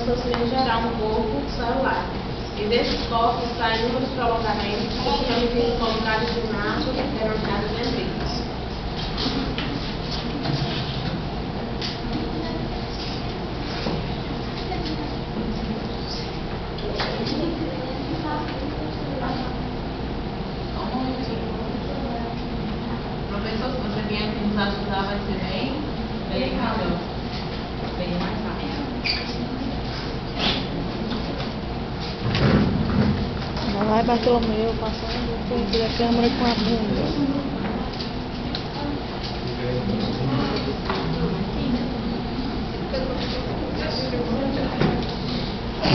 sociais gerar um corpo celular. E desses corpos saem inúmeros prolongamentos que são conhecidos como cálices ginásticos, denominados dendritos. Professor, se você vier aqui nos ajudar, vai ser bem melhor. Bem mais rápido. Vai, Bartolomeu, passando por entre a câmera com a bunda.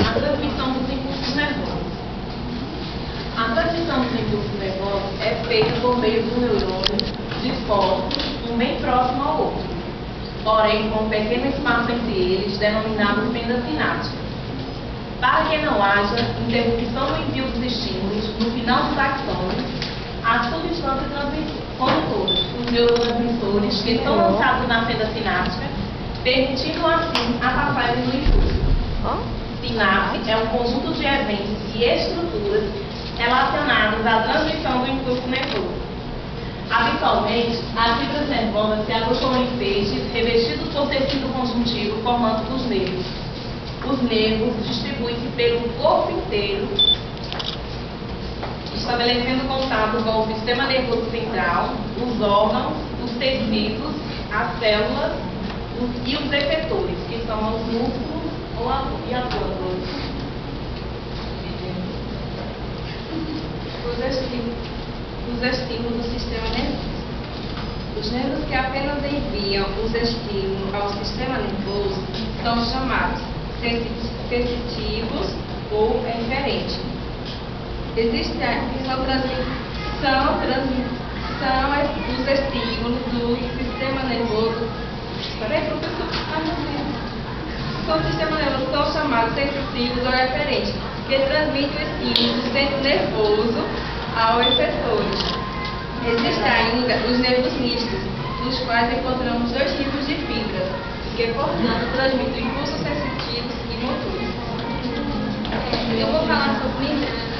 A transmissão dos impulsos nervosos. A transmissão dos impulsos nervosos é feita por meio dos neurônios dispostos um bem próximo ao outro, porém com um pequeno espaço entre eles, denominado fenda sináptica. Para que não haja interrupção do envio dos estímulos, no final dos axônios, as substâncias condutoras, os neurotransmissores, que estão lançados na fenda sináptica, permitindo assim a passagem do impulso. Sinapse é um conjunto de eventos e estruturas relacionados à transmissão do impulso nervoso. Habitualmente, as fibras nervosas se agrupam em feixes revestidos por tecido conjuntivo, formando os nervos. Os nervos distribuem-se pelo corpo inteiro, estabelecendo contato com o sistema nervoso central, os órgãos, os tecidos, as células e os efetores, que são os músculos e as glândulas. Os estímulos do sistema nervoso. Os nervos que apenas enviam os estímulos ao sistema nervoso são chamados sensitivos ou eferentes. Existe a transmissão dos estímulos do sistema nervoso. Peraí, professor. O sistema nervoso são chamados sensitivos ou eferentes, que transmitem o estímulo do centro nervoso aos efetores. Existem ainda os nervos mistos, nos quais encontramos dois tipos de fibras, que, portanto, transmitem impulsos sensitivos e motores. Eu vou falar sobre membranas,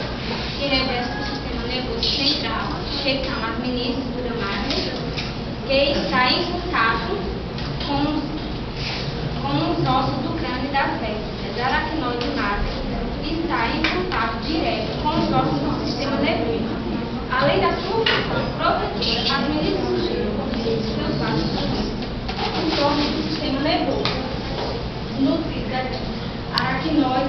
que revestem o sistema nervoso central, que são as meninges duramáticas, que está em contato com os ossos do crânio e das vértebras. A aracnoide máxima está em contato direto com os ossos do sistema nervoso. Além da sua função protetora, as meninges surgiram seus vasos em torno do sistema nervoso. Nutrida aracnoide